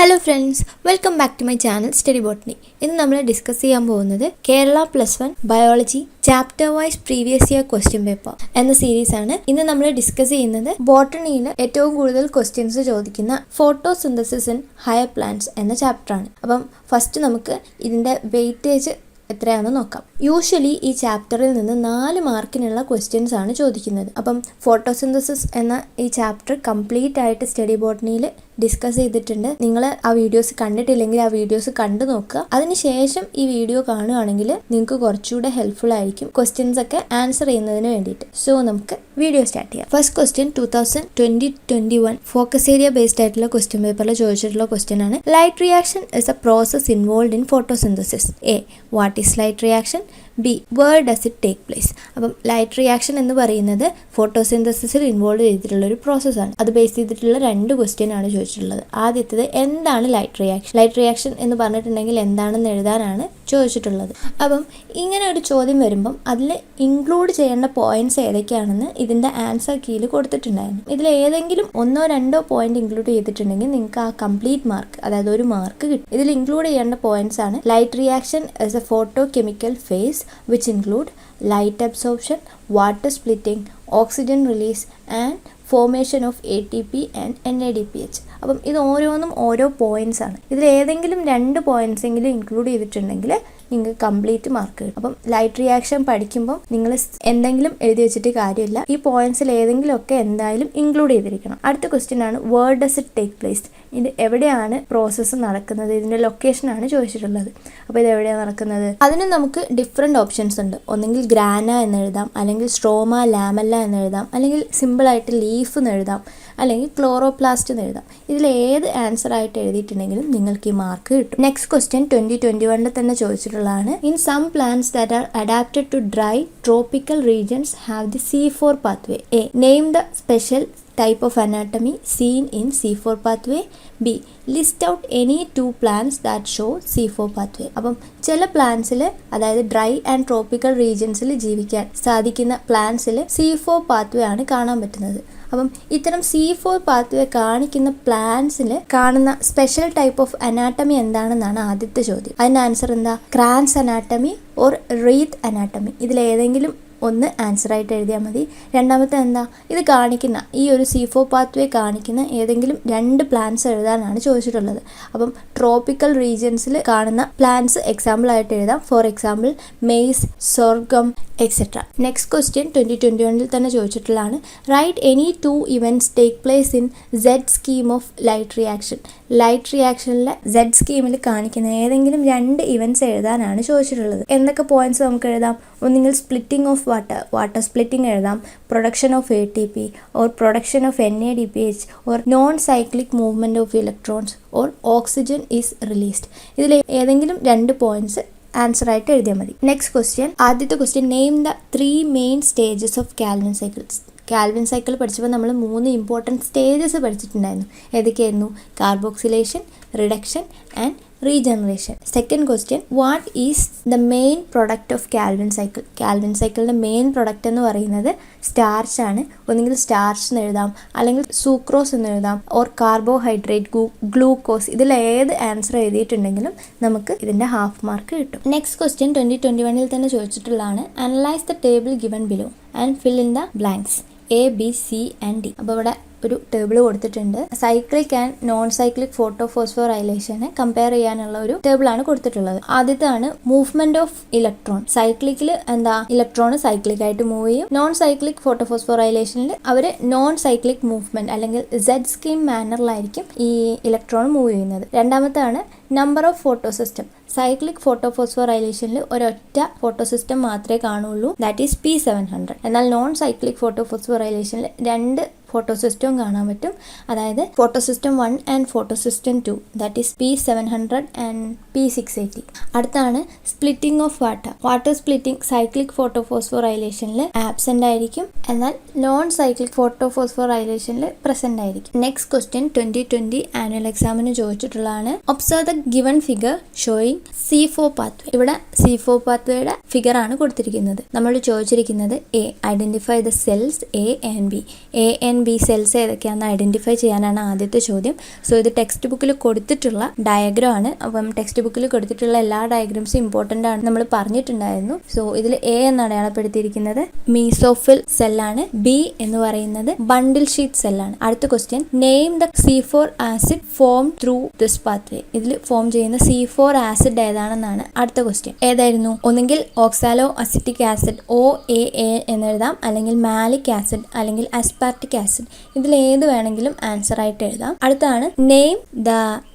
Hello friends, welcome back to my channel study botany. ഇന്ന് നമ്മൾ discuss ചെയ്യാൻ പോകുന്നത് Kerala +1 biology chapter wise previous year question paper എന്ന series ആണ്. ഇന്ന് നമ്മൾ ഡിസ്കസ് ചെയ്യുന്നത് ബോട്ടണിയിൽ ഏറ്റവും കൂടുതൽ ക്വസ്റ്റ്യൻസ് ചോദിക്കുന്ന ഫോട്ടോസിന്തസിസ് ഇൻ ഹയർ പ്ലാന്റ്സ് എന്ന ചാപ്റ്റർ ആണ്. അപ്പം ഫസ്റ്റ് നമുക്ക് ഇതിൻ്റെ വെയിറ്റേജ് എത്രയാണെന്ന് നോക്കാം. യൂഷ്വലി ഈ ചാപ്റ്ററിൽ നിന്ന് 4 മാർക്കിനുള്ള ക്വസ്റ്റ്യൻസ് ആണ് ചോദിക്കുന്നത്. അപ്പം ഫോട്ടോസിന്തസിസ് എന്ന ഈ ചാപ്റ്റർ കംപ്ലീറ്റ് ആയിട്ട് സ്റ്റഡി ബോട്ടണിയിൽ ഡിസ്കസ് ചെയ്തിട്ടുണ്ട്. നിങ്ങൾ ആ വീഡിയോസ് കണ്ടിട്ടില്ലെങ്കിൽ ആ വീഡിയോസ് കണ്ടു നോക്കുക. അതിനുശേഷം ഈ വീഡിയോ കാണുകയാണെങ്കിൽ നിങ്ങൾക്ക് കുറച്ചുകൂടെ ഹെൽപ്ഫുൾ ആയിരിക്കും ക്വസ്റ്റ്യൻസ് ഒക്കെ ആൻസർ ചെയ്യുന്നതിന് വേണ്ടിയിട്ട്. സോ നമുക്ക് വീഡിയോ സ്റ്റാർട്ട് ചെയ്യാം. First question 2020-21 focus area based ആയിട്ടുള്ള ക്വസ്റ്റ്യൻ പേപ്പറിൽ ചോദിച്ചിട്ടുള്ള ക്വസ്റ്റ്യൻ ആണ്. Light reaction is a process involve in photosynthesis. A, what is light reaction? B, where does it take place? അപ്പം ലൈറ്റ് റിയാക്ഷൻ എന്ന് പറയുന്നത് ഫോട്ടോസിന്തസിസിൽ involve ചെയ്തിട്ടുള്ള ഒരു പ്രോസസ്സാണ്. അത് ബേസ് ചെയ്തിട്ടുള്ള 2 ക്വസ്റ്റ്യൻ ആണ് ചോദിച്ചിട്ടുള്ളത്. ആദ്യത്തേത് എന്താണ് ലൈറ്റ് റിയാക്ഷൻ? ലൈറ്റ് റിയാക്ഷൻ എന്ന് പറഞ്ഞിട്ടുണ്ടെങ്കിൽ എന്താണെന്ന് എഴുതാനാണ് ചോദിച്ചിട്ടുള്ളത്. അപ്പം ഇങ്ങനെ ഒരു ചോദ്യം വരുമ്പം അതിൽ ഇൻക്ലൂഡ് ചെയ്യേണ്ട പോയിന്റ്സ് ഏതൊക്കെയാണെന്ന് ഇതിൻ്റെ ആൻസർ കീയിൽ കൊടുത്തിട്ടുണ്ടായിരുന്നു. ഇതിൽ ഏതെങ്കിലും 1-2 പോയിന്റ് ഇൻക്ലൂഡ് ചെയ്തിട്ടുണ്ടെങ്കിൽ നിങ്ങൾക്ക് ആ കംപ്ലീറ്റ് മാർക്ക്, അതായത് ഒരു മാർക്ക് കിട്ടും. ഇതിൽ ഇൻക്ലൂഡ് ചെയ്യേണ്ട പോയിന്റ്സ് ആണ് light reaction is a photochemical phase which include light absorption, water splitting, oxygen release and formation of ATP and NADPH. അപ്പം ഇത് ഓരോന്നും ഓരോ പോയിന്റ്സ് ആണ്. ഇതിൽ ഏതെങ്കിലും 2 പോയിന്റ്സ് എങ്കിലും ഇൻക്ലൂഡ് ചെയ്തിട്ടുണ്ടെങ്കിൽ നിങ്ങൾക്ക് കംപ്ലീറ്റ് മാർക്ക് കിട്ടും. അപ്പം ലൈറ്റ് റിയാക്ഷൻ പഠിക്കുമ്പോൾ നിങ്ങൾ എന്തെങ്കിലും എഴുതി വെച്ചിട്ട് കാര്യമില്ല. ഈ പോയിന്റ്സിൽ ഏതെങ്കിലും ഒക്കെ എന്തായാലും ഇൻക്ലൂഡ് ചെയ്തിരിക്കണം. അടുത്ത ക്വസ്റ്റ്യൻ ആണ് where does it take place? ഇത് എവിടെയാണ് പ്രോസസ്സ് നടക്കുന്നത്? ഇതിൻ്റെ ലൊക്കേഷനാണ് ചോദിച്ചിട്ടുള്ളത്. അപ്പോൾ ഇത് എവിടെയാണ് നടക്കുന്നത്? അതിന് നമുക്ക് ഡിഫറെൻറ്റ് ഓപ്ഷൻസ് ഉണ്ട്. ഒന്നെങ്കിൽ ഗ്രാന എന്ന് എഴുതാം, അല്ലെങ്കിൽ സ്ട്രോമ ലാമല്ല എന്ന് എഴുതാം, അല്ലെങ്കിൽ സിമ്പിളായിട്ട് ലീഫ് എന്ന് എഴുതാം, അല്ലെങ്കിൽ ക്ലോറോപ്ലാസ്റ്റ് എന്ന് എഴുതാം. ഇതിൽ ഏത് ആൻസർ ആയിട്ട് എഴുതിയിട്ടുണ്ടെങ്കിലും നിങ്ങൾക്ക് ഈ മാർക്ക് കിട്ടും. നെക്സ്റ്റ് ക്വസ്റ്റ്യൻ 2021 തന്നെ ചോദിച്ചിട്ടുള്ളതാണ്. In some plants that are adapted to dry tropical regions have the C4 pathway. A, name the special type of anatomy seen in C4 pathway. B, list out any 2 plants that show C4 pathway. അപ്പം ചില പ്ലാന്റ്സിൽ, അതായത് dry and tropical റീജിയൻസിൽ ജീവിക്കാൻ സാധിക്കുന്ന പ്ലാന്റ്സിൽ C4 pathway ആണ് കാണാൻ പറ്റുന്നത്. അപ്പം ഇത്തരം C4 പാത്വേ കാണിക്കുന്ന പ്ലാന്റ്സിൽ കാണുന്ന സ്പെഷ്യൽ ടൈപ്പ് ഓഫ് അനാട്ടമി എന്താണെന്നാണ് ആദ്യത്തെ ചോദ്യം. അതിൻ്റെ ആൻസർ എന്താ? Kranz anatomy or wreath anatomy. ഇതിലേതെങ്കിലും ഒന്ന് ആൻസർ ആയിട്ട് എഴുതിയാൽ മതി. രണ്ടാമത്തെ എന്താ? ഇത് കാണിക്കുന്ന ഈ ഒരു C4 പാത്വേ കാണിക്കുന്ന ഏതെങ്കിലും 2 പ്ലാന്റ്സ് എഴുതാനാണ് ചോദിച്ചിട്ടുള്ളത്. അപ്പം ട്രോപ്പിക്കൽ റീജിയൻസിൽ കാണുന്ന പ്ലാന്റ്സ് എക്സാമ്പിൾ ആയിട്ട് എഴുതാം. For example maize, sorghum etcetera. Next question 2021 തന്നെ ചോദിച്ചിട്ടുള്ളതാണ്. Right any 2 events take place in Z scheme of light reaction. Light റിയാക്ഷനിലെ Z സ്കീമിൽ കാണിക്കുന്ന ഏതെങ്കിലും 2 ഇവൻറ്റ്സ് എഴുതാനാണ് ചോദിച്ചിട്ടുള്ളത്. എന്തൊക്കെ പോയിന്റ്സ് നമുക്ക് എഴുതാം? ഒന്നുകിൽ സ്പ്ലിറ്റിംഗ് ഓഫ് വാട്ടർ സ്പ്ലിറ്റിംഗ് എഴുതാം, production of ATP or production of NADPH or non cyclic movement of electrons or oxygen is released. ഇതിൽ ഏതെങ്കിലും 2 പോയിന്റ്സ് ആൻസർ ആയിട്ട് എഴുതിയാൽ മതി. നെക്സ്റ്റ് ക്വസ്റ്റ്യൻ, ആദ്യത്തെ question, name the 3 main stages of Calvin cycles. Calvin cycle പഠിച്ചപ്പോൾ നമ്മൾ 3 important stages പഠിച്ചിട്ടുണ്ടായിരുന്നു. ഏതൊക്കെയായിരുന്നു? Carboxylation, reduction and regeneration. Second question, what is the main product of Calvin cycle? Calvin സൈക്കിളിൻ്റെ main product എന്ന് പറയുന്നത് starch ആണ്. ഒന്നുകിൽ സ്റ്റാർച്ച് എന്ന് എഴുതാം, അല്ലെങ്കിൽ സൂക്രോസ് എന്ന് എഴുതാം, ഓർ കാർബോഹൈഡ്രേറ്റ്, ഗ്ലൂക്കോസ്. ഇതിൽ ഏത് ആൻസർ എഴുതിയിട്ടുണ്ടെങ്കിലും നമുക്ക് ഇതിൻ്റെ ഹാഫ് മാർക്ക് കിട്ടും. നെക്സ്റ്റ് ക്വസ്റ്റ്യൻ 2021 തന്നെ ചോദിച്ചിട്ടുള്ളതാണ്. Analyse the table given below and fill in the blanks A, B, C and D. അപ്പോൾ ഇവിടെ ഒരു ടേബിൾ കൊടുത്തിട്ടുണ്ട്. സൈക്ലിക് ആൻഡ് നോൺ സൈക്ലിക് ഫോട്ടോഫോസ്ഫോറൈലേഷനെ കമ്പയർ ചെയ്യാനുള്ള ഒരു ടേബിളാണ് കൊടുത്തിട്ടുള്ളത്. ആദ്യത്താണ് മൂവ്മെന്റ് ഓഫ് ഇലക്ട്രോൺ. സൈക്ലിക്കിൽ എന്താ? ഇലക്ട്രോൺ സൈക്ലിക് ആയിട്ട് മൂവ് ചെയ്യും. നോൺ സൈക്ലിക് ഫോട്ടോഫോസ്ഫോറൈലേഷനിൽ അവർ നോൺ സൈക്ലിക് മൂവ്മെന്റ് അല്ലെങ്കിൽ Z സ്കീം മാനറിലായിരിക്കും ഈ ഇലക്ട്രോൺ മൂവ് ചെയ്യുന്നത്. രണ്ടാമത്താണ് നമ്പർ ഓഫ് ഫോട്ടോസിസ്റ്റം. സൈക്ലിക് ഫോട്ടോഫോസ്ഫോറൈലേഷനിൽ ഒരൊറ്റ ഫോട്ടോസിസ്റ്റം മാത്രമേ കാണുള്ളൂ, ദാറ്റ് ഈസ് P700. എന്നാൽ നോൺ സൈക്ലിക് ഫോട്ടോഫോസ്ഫോറൈലേഷനിൽ 2 ഫോട്ടോസിസ്റ്റവും കാണാൻ പറ്റും, അതായത് photosystem 1 and photosystem 2, that is P700 and P680. അടുത്താണ് splitting of water splitting. Cyclic ഫോട്ടോഫോസ്ഫോറൈലേഷനിൽ ആബ്സെന്റ് ആയിരിക്കും, എന്നാൽ നോൺ സൈക്ലിക് ഫോട്ടോഫോസ്ഫോറൈലേഷനിൽ പ്രസന്റ് ആയിരിക്കും. നെക്സ്റ്റ് ക്വസ്റ്റ്യൻ 2020 ആനുവൽ എക്സാമിന് ചോദിച്ചിട്ടുള്ളതാണ്. Observe the given figure showing C4 pathway. ഇവിടെ C4 പാത്വേയുടെ ഫിഗറാണ് കൊടുത്തിരിക്കുന്നത്. നമ്മൾ ചോദിച്ചിരിക്കുന്നത് A, identify the cells A and B. A and B cells ഏതൊക്കെയാണെന്ന് ഐഡന്റിഫൈ ചെയ്യാനാണ് ആദ്യത്തെ ചോദ്യം. സോ ഇത് ടെക്സ്റ്റ് ബുക്കിൽ കൊടുത്തിട്ടുള്ള ഡയഗ്രം ആണ്. അപ്പം ടെക്സ്റ്റ് ബുക്കിൽ കൊടുത്തിട്ടുള്ള എല്ലാ ഡയഗ്രാംസും ഇമ്പോർട്ടൻ്റ് ആണ് നമ്മൾ പറഞ്ഞിട്ടുണ്ടായിരുന്നു. സോ ഇതിൽ എ എന്ന് അടയാളപ്പെടുത്തിയിരിക്കുന്നത് മീസോഫിൽ സെല്ലാണ്. ബി എന്ന് പറയുന്നത് ബണ്ടിൽ ഷീറ്റ് സെല്ലാണ്. അടുത്ത question, name the C4 acid form through this pathway. ഇതിൽ ഫോം ചെയ്യുന്ന C4 ആസിഡ് ഏതാണെന്നാണ് അടുത്ത ക്വസ്റ്റ്യൻ. ഏതായിരുന്നു? ഒന്നെങ്കിൽ ഓക്സാലോ അസിറ്റിക് ആസിഡ് OAA എന്ന് എഴുതാം, അല്ലെങ്കിൽ മാലിക് ആസിഡ്, അല്ലെങ്കിൽ അസ്പാർട്ടിക് ആസിഡ്. ഇതിൽ ഏത് വേണമെങ്കിലും ആൻസർ ആയിട്ട് എഴുതാം. അടുത്താണ് name the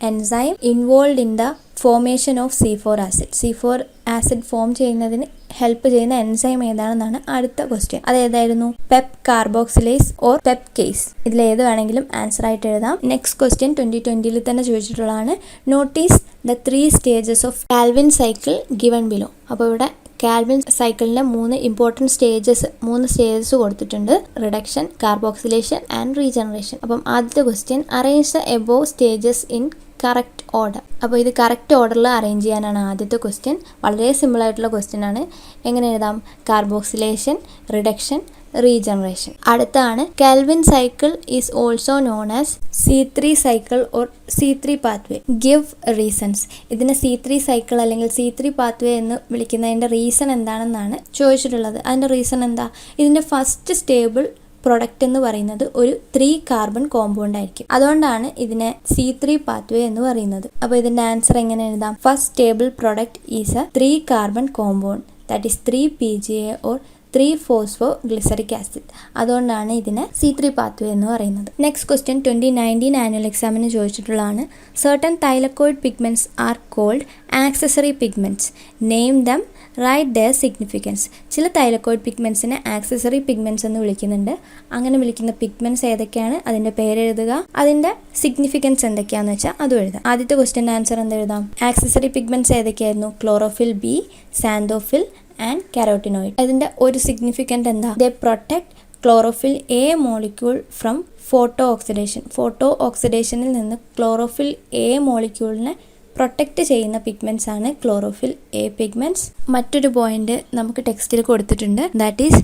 enzyme involve in the formation of C4 acid. C4 acid form ചെയ്യുന്നതിന് ഹെൽപ്പ് ചെയ്യുന്ന എൻസൈം ഏതാണെന്നാണ് അടുത്ത ക്വസ്റ്റ്യൻ. അതേതായിരുന്നു? PEP carboxylase or PEP case. ഇതിൽ ഏത് വേണമെങ്കിലും ആൻസർ ആയിട്ട് എഴുതാം. നെക്സ്റ്റ് ക്വസ്റ്റ്യൻ 2020 തന്നെ ചോദിച്ചിട്ടുള്ളതാണ്. Notice the 3 stages of Calvin cycle given below. അപ്പോൾ ഇവിടെ കാൽവിൻ സൈക്കിളിന്റെ 3 ഇമ്പോർട്ടൻറ്റ് സ്റ്റേജസ് കൊടുത്തിട്ടുണ്ട്. Reduction, carboxylation and regeneration. അപ്പം ആദ്യത്തെ question, arrange the above stages in correct order. അപ്പോൾ ഇത് കറക്റ്റ് ഓർഡറിൽ അറേഞ്ച് ചെയ്യാനാണ് ആദ്യത്തെ ക്വസ്റ്റ്യൻ. വളരെ സിമ്പിൾ ആയിട്ടുള്ള ക്വസ്റ്റ്യൻ ആണ്. എങ്ങനെ എഴുതാം? Carboxylation, reduction, regeneration. അടുത്താണ് Calvin cycle is also known as C3 cycle or C3 pathway. Give reasons. ഇതിനെ C3 സൈക്കിൾ അല്ലെങ്കിൽ C3 പാത്വേ എന്ന് വിളിക്കുന്നതിൻ്റെ റീസൺ എന്താണെന്നാണ് ചോദിച്ചിട്ടുള്ളത്. അതിൻ്റെ റീസൺ എന്താ? ഇതിൻ്റെ ഫസ്റ്റ് സ്റ്റേബിൾ പ്രൊഡക്റ്റ് എന്ന് പറയുന്നത് ഒരു 3 കാർബൺ കോമ്പൗണ്ട് ആയിരിക്കും. അതുകൊണ്ടാണ് ഇതിനെ C3 പാത്വേ എന്ന് പറയുന്നത്. അപ്പോൾ ഇതിന്റെ ആൻസർ എങ്ങനെ എഴുതാം? First stable product is A 3 carbon compound, that is 3 PGA or 3 phosphoglyceric acid. അതുകൊണ്ടാണ് ഇതിനെ C3 പാത്വേ എന്ന് പറയുന്നത്. നെക്സ്റ്റ് ക്വസ്റ്റ്യൻ 2019 ആനുവൽ എക്സാമിന് ചോദിച്ചിട്ടുള്ളതാണ്. Certain thylakoid pigments are called accessory pigments. Name them, write their significance. ചില thylakoid പിഗ്മെന്റ്സിനെ accessory pigments എന്ന് വിളിക്കുന്നുണ്ട്. അങ്ങനെ വിളിക്കുന്ന പിഗ്മെന്റ്സ് ഏതൊക്കെയാണ്? അതിന്റെ പേരെഴുതുക, അതിന്റെ സിഗ്നിഫിക്കൻസ് എന്തൊക്കെയാണെന്ന് വെച്ചാൽ അതും എഴുതാം. ആദ്യത്തെ ക്വസ്റ്റ്യൻ്റെ ആൻസർ എന്തെഴുതാം? ആക്സസറി പിഗ്മെന്റ്സ് ഏതൊക്കെയായിരുന്നു? Chlorophyll B, xanthophyll and carotenoid. അതിന്റെ ഒരു സിഗ്നിഫിക്കൻറ്റ് എന്താ? They protect chlorophyll A molecule from photooxidation. Photo ഓക്സിഡേഷനിൽ നിന്ന് ക്ലോറോഫിൽ A മോളിക്യൂളിനെ പ്രൊട്ടക്റ്റ് ചെയ്യുന്ന പിഗ്മെന്റ്സ് ആണ് ക്ലോറോഫിൽ A പിഗ്മെന്റ്സ്. മറ്റൊരു പോയിന്റ് നമുക്ക് ടെക്സ്റ്റിൽ കൊടുത്തിട്ടുണ്ട്. That is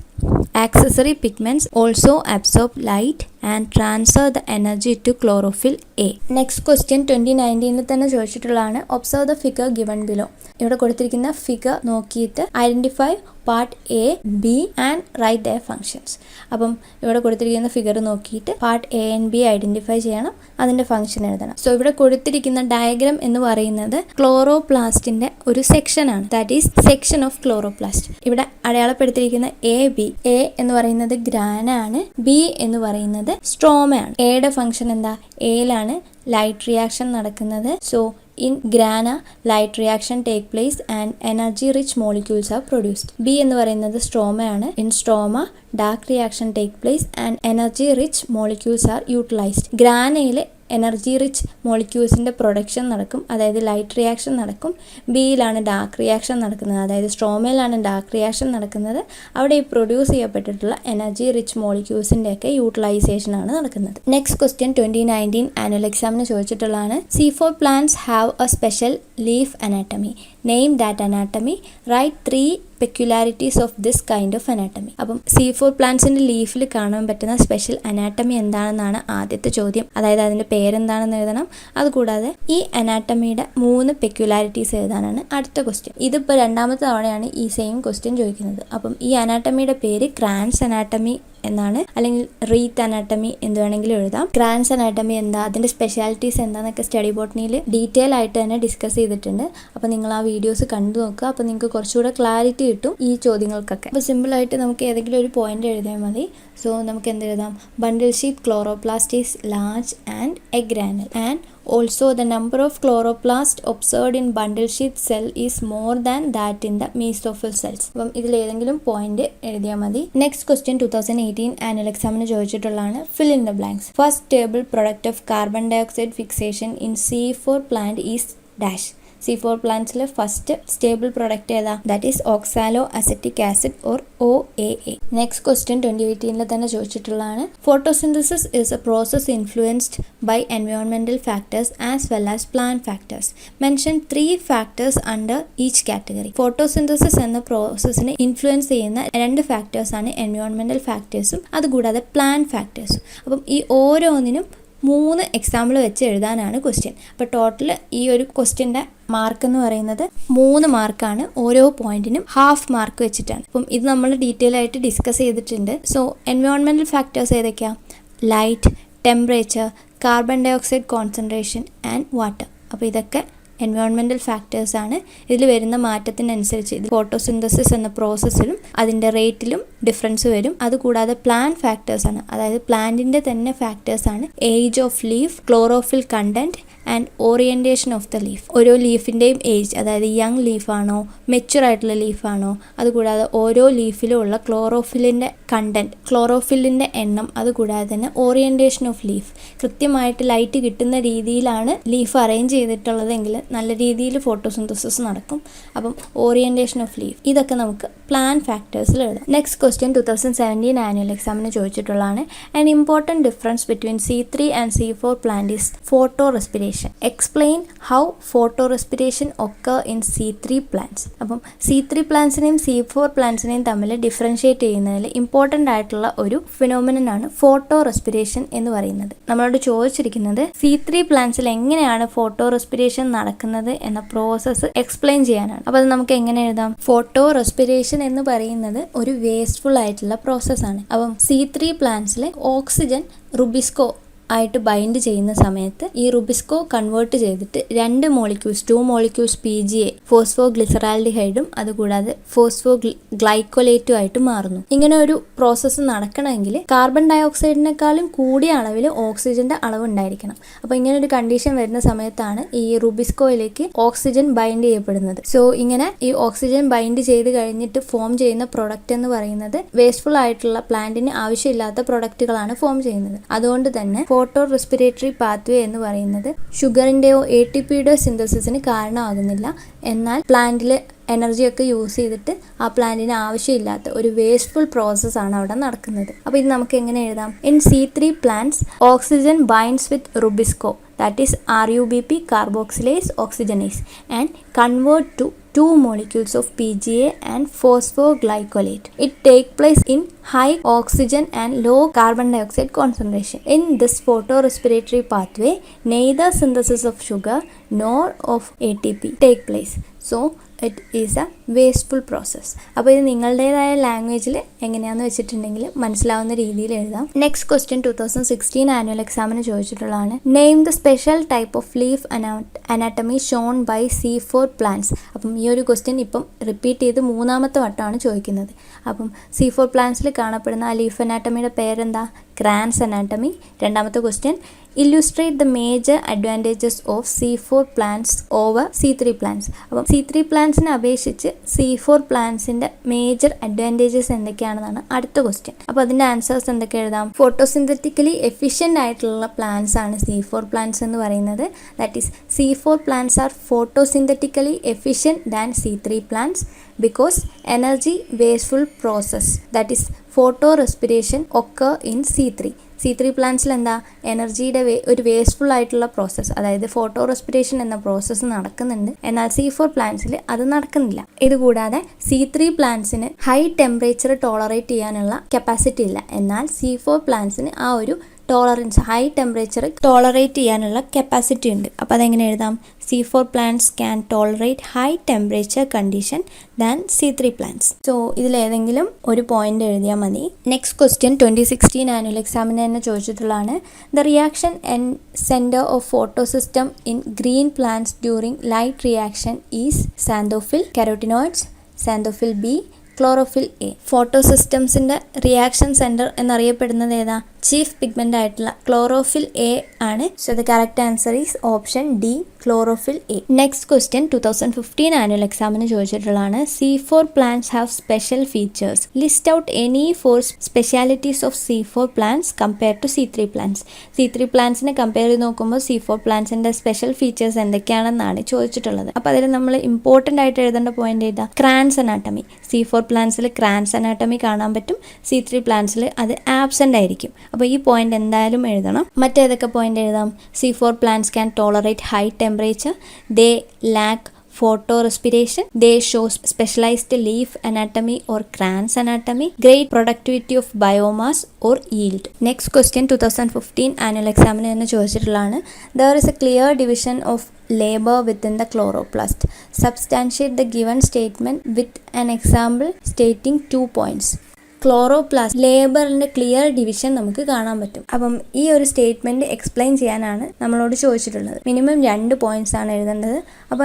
accessory pigments also absorb light and transfer the energy to chlorophyll A. Next question 2019 തന്നെ ചോദിച്ചിട്ടുള്ളതാണ്. Observe the figure given below. ഇവിടെ കൊടുത്തിരിക്കുന്ന ഫിഗർ നോക്കിയിട്ട് identify part A, B and write their functions. അപ്പം ഇവിടെ കൊടുത്തിരിക്കുന്ന ഫിഗർ നോക്കിയിട്ട് part A and B identify ചെയ്യണം, അതിന്റെ ഫംഗ്ഷൻ എഴുതണം. സോ ഇവിടെ കൊടുത്തിരിക്കുന്ന ഡയഗ്രാം എന്ന് പറയുന്നത് ക്ലോറോപ്ലാസ്റ്റിന്റെ ഒരു സെക്ഷൻ ആണ്. That is section of chloroplast. ഇവിടെ അടയാളപ്പെടുത്തിയിരിക്കുന്ന A എന്ന് പറയുന്നത് ഗ്രാന ആണ്, B എന്ന് പറയുന്നത് സ്ട്രോമ ആണ്. എയുടെ ഫംഗ്ഷൻ എന്താ? എയിലാണ് ലൈറ്റ് റിയാക്ഷൻ നടക്കുന്നത്. So in grana light reaction take place and energy rich molecules are produced. B എന്ന് പറയുന്നത് സ്ട്രോമ ആണ്. in stroma dark reaction take place and energy rich molecules are utilized. ഗ്രാനയിലെ energy rich മോളിക്യൂൾസിൻ്റെ production നടക്കും, അതായത് light reaction നടക്കും. ബിയിലാണ് dark reaction നടക്കുന്നത്, അതായത് സ്ട്രോമയിലാണ് ഡാർക്ക് റിയാക്ഷൻ നടക്കുന്നത്. അവിടെ ഈ പ്രൊഡ്യൂസ് ചെയ്യപ്പെട്ടിട്ടുള്ള എനർജി റിച്ച് മോളിക്യൂൾസിൻ്റെയൊക്കെ യൂട്ടിലൈസേഷൻ ആണ് നടക്കുന്നത്. നെക്സ്റ്റ് ക്വസ്റ്റ്യൻ 2019 ആനുവൽ എക്സാമിന് ചോദിച്ചിട്ടുള്ളതാണ്. C4 plants have a special leaf anatomy. Name that anatomy. Write 3 peculiarities of this kind of anatomy. അപ്പം C4 പ്ലാന്റ്സിന്റെ ലീഫിൽ കാണാൻ പറ്റുന്ന സ്പെഷ്യൽ അനാട്ടമി എന്താണെന്നാണ് ആദ്യത്തെ ചോദ്യം. അതായത് അതിന്റെ പേരെന്താണെന്ന് എഴുതണം. അതുകൂടാതെ ഈ അനാട്ടമിയുടെ 3 പെക്യുലാരിറ്റീസ് എഴുതാനാണ് അടുത്ത ക്വസ്റ്റ്യൻ. ഇതിപ്പോൾ രണ്ടാമത്തെ തവണയാണ് ഈ സെയിം ക്വസ്റ്റ്യൻ ചോദിക്കുന്നത്. അപ്പം ഈ അനാട്ടമിയുടെ പേര് ക്രാൻസ് അനാട്ടമി എന്നാണ്, അല്ലെങ്കിൽ റീത്ത് അനാട്ടമി എന്ന് വേണമെങ്കിലും എഴുതാം. ക്രാൻസ് അനാട്ടമി എന്താ, അതിന്റെ സ്പെഷ്യാലിറ്റീസ് എന്താന്നൊക്കെ സ്റ്റഡി ബോട്ടണിയിൽ ഡീറ്റെയിൽ ആയിട്ട് തന്നെ ഡിസ്കസ് ചെയ്തിട്ടുണ്ട്. അപ്പോൾ നിങ്ങൾ ആ വീഡിയോസ് കണ്ടു നോക്കുക. അപ്പോൾ നിങ്ങൾക്ക് കുറച്ചുകൂടെ ക്ലാരിറ്റി കിട്ടും ഈ ചോദ്യങ്ങൾക്കൊക്കെ. അപ്പോൾ സിമ്പിൾ ആയിട്ട് നമുക്ക് ഏതെങ്കിലും ഒരു പോയിന്റ് എഴുതിയാൽ മതി. സോ നമുക്ക് എന്ത് എഴുതാം? Bundle sheath chloroplast is large and agranal and also the number of chloroplast observed in bundle sheath cell is more than that in the mesophyll cells. അപ്പം ഇതിൽ ഏതെങ്കിലും പോയിന്റ് എഴുതിയാൽ മതി. നെക്സ്റ്റ് ക്വസ്റ്റ്യൻ 2018 ആനുവൽ എക്സാമിന് ചോദിച്ചിട്ടുള്ളതാണ്. fill in the blanks. First stable product of carbon dioxide fixation in C4 plant is dash. C4 പ്ലാന്റ്സിലെ first stable product ഏതാ? That is oxaloacetic acid or OAA. Next question 2018 തന്നെ ചോദിച്ചിട്ടുള്ളതാണ്. Photosynthesis is a process influenced by എൻവയോൺമെന്റൽ factors as well as plant factors. Mention 3 factors under each category. Photosynthesis എന്ന പ്രോസസ്സിനെ influence ചെയ്യുന്ന 2 factors ആണ് എൻവയോൺമെന്റൽ ഫാക്ടേഴ്സും അതുകൂടാതെ plant ഫാക്ടേഴ്സും. അപ്പം ഈ ഓരോന്നിനും 3 എക്സാമ്പിൾ വെച്ച് എഴുതാനാണ് ക്വസ്റ്റ്യൻ. അപ്പോൾ ടോട്ടൽ ഈ ഒരു ക്വസ്റ്റ്യൻ്റെ മാർക്ക് എന്ന് പറയുന്നത് 3 മാർക്കാണ്. ഓരോ പോയിന്റിനും ഹാഫ് മാർക്ക് വെച്ചിട്ടാണ്. അപ്പം ഇത് നമ്മൾ ഡീറ്റെയിൽ ആയിട്ട് ഡിസ്കസ് ചെയ്തിട്ടുണ്ട്. സോ എൻവയോൺമെന്റൽ ഫാക്ടേഴ്സ് ഏതൊക്കെയാണ്? Light, temperature, carbon dioxide concentration and water. അപ്പോൾ ഇതൊക്കെ എൻവയോൺമെന്റൽ ഫാക്ടേഴ്സ് ആണ്. ഇതിൽ വരുന്ന മാറ്റത്തിനനുസരിച്ച് ഇത് ഫോട്ടോസിന്തസിസ് എന്ന പ്രോസസ്സിലും അതിൻ്റെ റേറ്റിലും ഡിഫറൻസ് വരും. അതുകൂടാതെ പ്ലാന്റ് ഫാക്ടേഴ്സ് ആണ്, അതായത് പ്ലാന്റിൻ്റെ തന്നെ ഫാക്ടേഴ്സ് ആണ്. Age of leaf, chlorophyll content and orientation of the leaf. ഓരോ ലീഫിൻ്റെയും ഏജ്, അതായത് യങ് ലീഫാണോ മെച്യൂർ ആയിട്ടുള്ള ലീഫാണോ, അതുകൂടാതെ ഓരോ ലീഫിലും ഉള്ള ക്ലോറോഫിലിൻ്റെ കണ്ടന്റ്, ക്ലോറോഫിലിൻ്റെ എണ്ണം, അതുകൂടാതെ തന്നെ ഓറിയൻറ്റേഷൻ ഓഫ് ലീഫ്. കൃത്യമായിട്ട് ലൈറ്റ് കിട്ടുന്ന രീതിയിലാണ് ലീഫ് അറേഞ്ച് ചെയ്തിട്ടുള്ളതെങ്കിൽ നല്ല രീതിയിൽ ഫോട്ടോസിന്തസിസ് നടക്കും. അപ്പം ഓറിയൻറ്റേഷൻ ഓഫ് ലീഫ്, ഇതൊക്കെ നമുക്ക് പ്ലാന്റ് ഫാക്ടേഴ്സിൽ എഴുതാം. നെക്സ്റ്റ് ക്വസ്റ്റ്യൻ 2017 ആനുവൽ എക്സാമിന് ചോദിച്ചിട്ടുള്ളതാണ്. An important difference between C3 and C4 plant is photorespiration. Explain how photorespiration occur in C3 plants. അപ്പം C3 പ്ലാന്റ്സിനെയും C4 പ്ലാന്റ്സിനെയും തമ്മിൽ ഡിഫറൻഷിയേറ്റ് ചെയ്യുന്നതിൽ ഇമ്പോർട്ടൻ്റ് ആയിട്ടുള്ള ഒരു ഫിനോമിനൻ ആണ് ഫോട്ടോ റെസ്പിറേഷൻ എന്ന് പറയുന്നത്. നമ്മളോട് ചോദിച്ചിരിക്കുന്നത് C3 പ്ലാന്റ്സിൽ എങ്ങനെയാണ് ഫോട്ടോ റെസ്പിറേഷൻ നടക്കുന്നത് എന്ന പ്രോസസ്സ് എക്സ്പ്ലെയിൻ ചെയ്യാനാണ്. അപ്പോൾ അത് നമുക്ക് എങ്ങനെ എഴുതാം? ഫോട്ടോ റെസ്പിറേഷൻ എന്ന് പറയുന്നത് ഒരു വേസ്റ്റ്ഫുൾ ആയിട്ടുള്ള പ്രോസസ്സാണ്. അപ്പം C3 പ്ലാന്റ്സിലെ ഓക്സിജൻ റുബിസ്കോ ആയിട്ട് ബൈൻഡ് ചെയ്യുന്ന സമയത്ത് ഈ റുബിസ്കോ കൺവേർട്ട് ചെയ്തിട്ട് 2 മോളിക്യൂൾസ് PGA ഫോസ്ഫോ ഗ്ലിസറാൽഡിഹൈഡും അതുകൂടാതെ ഫോസ്ഫോ ഗ്ലൈക്കോലേറ്റും ആയിട്ട് മാറുന്നു. ഇങ്ങനെ ഒരു പ്രോസസ്സ് നടക്കണമെങ്കിൽ കാർബൺ ഡൈ ഓക്സൈഡിനേക്കാളും കൂടിയ അളവിൽ ഓക്സിജന്റെ അളവ് ഉണ്ടായിരിക്കണം. അപ്പോൾ ഇങ്ങനെ ഒരു കണ്ടീഷൻ വരുന്ന സമയത്താണ് ഈ റുബിസ്കോയിലേക്ക് ഓക്സിജൻ ബൈൻഡ് ചെയ്യപ്പെടുന്നത്. സോ ഇങ്ങനെ ഈ ഓക്സിജൻ ബൈൻഡ് ചെയ്ത് കഴിഞ്ഞിട്ട് ഫോം ചെയ്യുന്ന പ്രൊഡക്റ്റ് എന്ന് പറയുന്നത് വേസ്റ്റ്ഫുൾ ആയിട്ടുള്ള പ്ലാന്റിന് ആവശ്യമില്ലാത്ത പ്രൊഡക്റ്റുകളാണ് ഫോം ചെയ്യുന്നത്. അതുകൊണ്ട് തന്നെ ഫോട്ടോ റെസ്പിറേറ്ററി പാത്വേ എന്ന് പറയുന്നത് ഷുഗറിൻ്റെയോ ATPയുടെയോ സിന്തസിസിന് കാരണമാകുന്നില്ല. എന്നാൽ പ്ലാന്റിൽ എനർജിയൊക്കെ യൂസ് ചെയ്തിട്ട് ആ പ്ലാന്റിന് ആവശ്യമില്ലാത്ത ഒരു വേസ്റ്റ്ഫുൾ പ്രോസസ്സാണ് അവിടെ നടക്കുന്നത്. അപ്പോൾ ഇത് നമുക്ക് എങ്ങനെ എഴുതാം? In C3 plants oxygen binds with RuBisCO, that is RUBP carboxylase oxygenase, and convert to 2 molecules of PGA and phosphoglycolate. It take place in high oxygen and low carbon dioxide concentration. In this photorespiratory pathway, neither synthesis of sugar nor of ATP take place. So it is a wasteful process. അപ്പോൾ ഇത് നിങ്ങളുടേതായ ലാംഗ്വേജിൽ എങ്ങനെയാണെന്ന് വെച്ചിട്ടുണ്ടെങ്കിൽ മനസ്സിലാവുന്ന രീതിയിൽ എഴുതാം. Next question 2016 annual എക്സാമിന് ചോദിച്ചിട്ടുള്ളതാണ്. Name the special type of leaf anatomy shown by C4 plants. അപ്പം ഈ ഒരു ക്വസ്റ്റ്യൻ ഇപ്പം റിപ്പീറ്റ് ചെയ്ത് 3ാമത്തെ വട്ടമാണ് ചോദിക്കുന്നത്. അപ്പം C4 പ്ലാന്റ്സിൽ കാണപ്പെടുന്ന ആ ലീഫ് അനാട്ടമിയുടെ പേരെന്താ? Kranz anatomy. 2ാമത്തെ question, illustrate the major advantages of C4 plants over C3 plants. അപ്പം C3 പ്ലാന്റ്സിനെ അപേക്ഷിച്ച് C4 പ്ലാന്റ്സിന്റെ മേജർ അഡ്വാൻറ്റേജസ് എന്തൊക്കെയാണെന്നാണ് അടുത്ത ക്വസ്റ്റ്യൻ. അപ്പോൾ അതിന്റെ ആൻസേഴ്സ് എന്തൊക്കെ എഴുതാം? ഫോട്ടോസിന്തറ്റിക്കലി എഫിഷ്യൻ്റ് ആയിട്ടുള്ള പ്ലാന്റ്സ് ആണ് C4 പ്ലാന്റ്സ് എന്ന് പറയുന്നത്. That is C4 plants are photosynthetically efficient than C3 plants because energy wasteful process, that is photo respiration occur in C3 പ്ലാന്റ്സിൽ എന്താ? എനർജിയുടെ ഒരു വേസ്റ്റ്ഫുൾ ആയിട്ടുള്ള പ്രോസസ്സ്, അതായത് ഫോട്ടോ റെസ്പിറേഷൻ എന്ന പ്രോസസ്സ് നടക്കുന്നുണ്ട്. എന്നാൽ C4 പ്ലാന്റ്സിൽ അത് നടക്കുന്നില്ല. ഇതുകൂടാതെ C3 പ്ലാന്റ്സിന് ഹൈ ടെമ്പറേച്ചർ ടോളറേറ്റ് ചെയ്യാനുള്ള കപ്പാസിറ്റി ഇല്ല. എന്നാൽ C4 പ്ലാന്റ്സിന് ആ ഒരു ടോളറൻസ്, ഹൈ ടെമ്പറേച്ചർ ടോളറേറ്റ് ചെയ്യാനുള്ള കപ്പാസിറ്റി ഉണ്ട്. അപ്പോൾ അതെങ്ങനെ എഴുതാം? C4 plants can tolerate high temperature condition than C3 plants. So ഇതിലേതെങ്കിലും ഒരു പോയിന്റ് എഴുതിയാൽ മതി. നെക്സ്റ്റ് ക്വസ്റ്റ്യൻ 2016 ആനുവൽ എക്സാമിന് തന്നെ ചോദിച്ചിട്ടുള്ളതാണ്. The reaction and centre of photosystem in green plants during light reaction is xanthophyll, carotenoids, xanthophyll B, chlorophyll A. ഫോട്ടോസിസ്റ്റംസിൻ്റെ reaction centre എന്നറിയപ്പെടുന്നത് ഏതാ? ചീഫ് പിഗ്മെന്റ് ആയിട്ടുള്ള ക്ലോറോഫിൽ എ ആണ്. So the correct answer is option D, chlorophyll A. Next question 2015 annual എക്സാമിന് ചോദിച്ചിട്ടുള്ളതാണ്. C4 plants have special features. List out any 4 specialities of C4 plants compared to C3 plants. C3 പ്ലാന്റ്സിനെ compare ചെയ്ത് നോക്കുമ്പോൾ C4 പ്ലാന്റ്സിന്റെ special features എന്തൊക്കെയാണെന്നാണ് ചോദിച്ചിട്ടുള്ളത്. അപ്പോൾ അതിൽ നമ്മൾ important ആയിട്ട് എഴുതേണ്ട പോയിന്റ് ഏതാ? Kranz anatomy. C4 പ്ലാന്റ്സിൽ ക്രാൻസ് അനാട്ടമി കാണാൻ പറ്റും, C3 പ്ലാന്റ്സിൽ അത് ആബ്സെന്റ് ആയിരിക്കും. അപ്പോൾ ഈ പോയിന്റ് എന്തായാലും എഴുതണം. മറ്റേതൊക്കെ പോയിന്റ് എഴുതാം? C4 plants can tolerate high temperature, they lack photorespiration, they show specialized leaf anatomy or crans anatomy, great productivity of biomass or yield. Next question 2015 annual examine എന്ന് ചോദിച്ചിട്ടുള്ളതാണ്. There is a clear division of labor within the chloroplast. Substantiate the given statement with an example stating 2 points. Chloroplast ലേബറിന്റെ clear division നമുക്ക് കാണാൻ പറ്റും. അപ്പം ഈ ഒരു statement explain ചെയ്യാനാണ് നമ്മളോട് ചോദിച്ചിട്ടുള്ളത്. മിനിമം 2 പോയിന്റ്സ് ആണ് എഴുതേണ്ടത്. അപ്പോൾ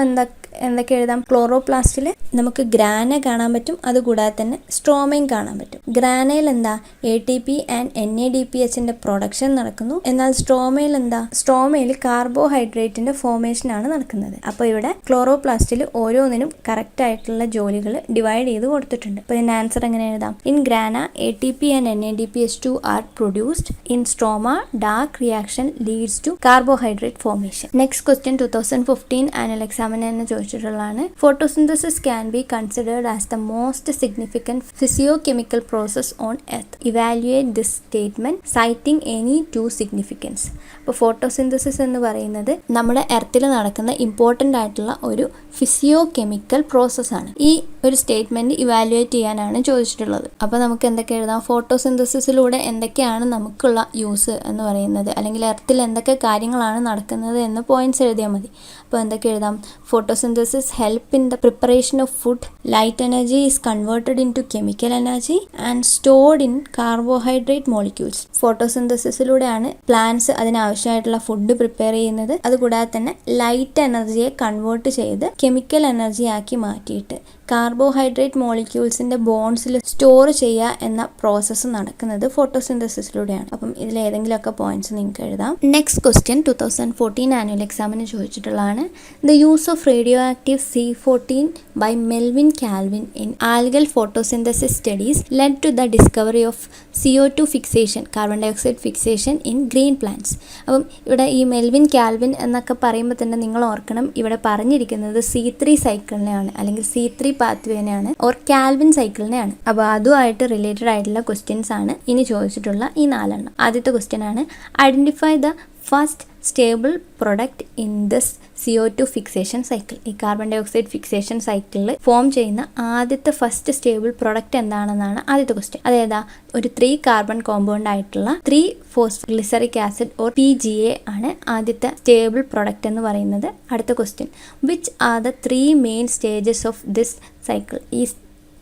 എന്തൊക്കെ എഴുതാം? ക്ലോറോപ്ലാസ്റ്റിൽ നമുക്ക് ഗ്രാന കാണാൻ പറ്റും, അതുകൂടാതെ തന്നെ സ്ട്രോമയും കാണാൻ പറ്റും. ഗ്രാനയിൽ എന്താ? ATP ആൻഡ് NADPHന്റെ പ്രൊഡക്ഷൻ നടക്കുന്നു. എന്നാൽ സ്ട്രോമയിൽ എന്താ? സ്ട്രോമയിൽ കാർബോഹൈഡ്രേറ്റിന്റെ ഫോർമേഷൻ ആണ് നടക്കുന്നത്. അപ്പോൾ ഇവിടെ ക്ലോറോപ്ലാസ്റ്റിൽ ഓരോന്നിനും കറക്റ്റ് ആയിട്ടുള്ള ജോലികൾ ഡിവൈഡ് ചെയ്ത് കൊടുത്തിട്ടുണ്ട്. അപ്പോൾ ഇതിന്റെ ആൻസർ എങ്ങനെ എഴുതാം? In grana ATP and NADPH2 are produced. In stroma, dark reaction leads to carbohydrate formation. Next question 2015 annual examiner എന്ന് ചോദിച്ചിട്ടുള്ളതാണ്. Photosynthesis can be considered as the most significant physiochemical process on earth. Evaluate this statement citing any 2 significance. അപ്പോൾ photosynthesis എന്ന് പറയുന്നത് നമ്മുടെ എർത്തിൽ നടക്കുന്ന important ആയിട്ടുള്ള ഒരു ഫിസിയോകെമിക്കൽ പ്രോസസ്സാണ്. ഈ ഒരു സ്റ്റേറ്റ്മെന്റ് ഇവാലുവേറ്റ് ചെയ്യാനാണ് ചോദിച്ചിട്ടുള്ളത്. അപ്പോൾ നമുക്ക് എന്തൊക്കെ എഴുതാം? ഫോട്ടോസിന്തസിസിലൂടെ എന്തൊക്കെയാണ് നമുക്കുള്ള യൂസ് എന്ന് പറയുന്നത്, അല്ലെങ്കിൽ എർത്തിൽ എന്തൊക്കെ കാര്യങ്ങളാണ് നടക്കുന്നത് എന്ന് പോയിന്റ്സ് എഴുതിയാൽ മതി. അപ്പോൾ എന്തൊക്കെ എഴുതാം? Photosynthesis help in the preparation of food. Light energy is converted into chemical energy and stored in carbohydrate molecules. ഫോട്ടോസിന്തസിസിലൂടെയാണ് പ്ലാന്റ്സ് അതിനാവശ്യമായിട്ടുള്ള ഫുഡ് പ്രിപ്പയർ ചെയ്യുന്നത്. അതുകൂടാതെ തന്നെ ലൈറ്റ് എനർജിയെ കൺവേർട്ട് ചെയ്ത് കെമിക്കൽ എനർജി ആക്കി മാറ്റിയിട്ട് കാർബോഹൈഡ്രേറ്റ് മോളിക്യൂൾസിന്റെ ബോൺസിൽ സ്റ്റോർ ചെയ്യുക എന്ന പ്രോസസ്സ് നടക്കുന്നത് ഫോട്ടോസിന്തസിസിലൂടെയാണ്. അപ്പം ഇതിൽ ഏതെങ്കിലുമൊക്കെ പോയിന്റ്സ് നിങ്ങൾക്ക് എഴുതാം. നെക്സ്റ്റ് ക്വസ്റ്റ്യൻ 2014 ആനുവൽ എക്സാമിന് ചോദിച്ചിട്ടുള്ളതാണ്. The use of radioactive C14 by Melvin Calvin in algal photosynthesis studies led to the discovery of CO2 fixation, carbon dioxide fixation in green plants. അപ്പം ഇവിടെ ഈ മെൽവിൻ കാൽവിൻ എന്നൊക്കെ പറയുമ്പോൾ തന്നെ നിങ്ങൾ ഓർക്കണം, ഇവിടെ പറഞ്ഞിരിക്കുന്നത് C3 സൈക്കിളിനെയാണ്, അല്ലെങ്കിൽ C3 പാത്വേനെയാണ്, ഓർ കാൽവിൻ സൈക്കിളിനെയാണ്. അപ്പോൾ അതുമായിട്ട് റിലേറ്റഡ് ആയിട്ടുള്ള ക്വസ്റ്റ്യൻസ് ആണ് ഇനി ചോദിച്ചിട്ടുള്ള ഈ 4 എണ്ണം. ആദ്യത്തെ ക്വസ്റ്റ്യൻ ആണ്, identify the first stable product in this CO2 fixation cycle. ഈ കാർബൺ ഡയോക്സൈഡ് ഫിക്സേഷൻ സൈക്കിളിൽ ഫോം ചെയ്യുന്ന ആദ്യത്തെ ഫസ്റ്റ് സ്റ്റേബിൾ പ്രൊഡക്റ്റ് എന്താണെന്നാണ് ആദ്യത്തെ ക്വസ്റ്റ്യൻ. അതേതാ? ഒരു 3 കാർബൺ കോമ്പൗണ്ട് ആയിട്ടുള്ള 3-ഫോസ്ഫോഗ്ലിസറിക് ആസിഡ് ഓർ PGA ആണ് ആദ്യത്തെ സ്റ്റേബിൾ പ്രൊഡക്റ്റ് എന്ന് പറയുന്നത്. അടുത്ത question, which are the 3 main stages of this cycle. ഈ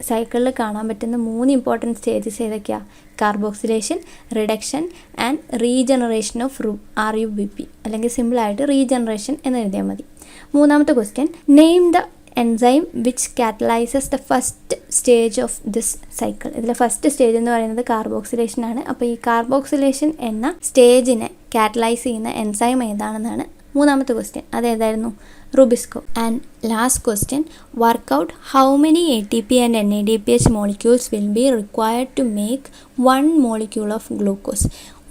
സൈക്കിളിൽ കാണാൻ പറ്റുന്ന 3 ഇമ്പോർട്ടൻറ്റ് സ്റ്റേജസ് ഏതൊക്കെയാണ്? Carboxylation, reduction and regeneration of RUBP, അല്ലെങ്കിൽ സിമ്പിളായിട്ട് റീജനറേഷൻ എന്ന് എഴുതിയാൽ മതി. മൂന്നാമത്തെ question, name the enzyme which catalyses the first stage of this cycle. ഇതിലെ ഫസ്റ്റ് സ്റ്റേജ് എന്ന് പറയുന്നത് കാർബോക്സിലേഷൻ ആണ്. അപ്പോൾ ഈ കാർബോക്സിലേഷൻ എന്ന സ്റ്റേജിനെ കാറ്റലൈസ് ചെയ്യുന്ന എൻസൈം ഏതാണെന്നാണ് മൂന്നാമത്തെ ക്വസ്റ്റ്യൻ. അതേതായിരുന്നു? Rubisco. And last question, work out how many ATP and NADPH molecules will be required to make 1 molecule of glucose.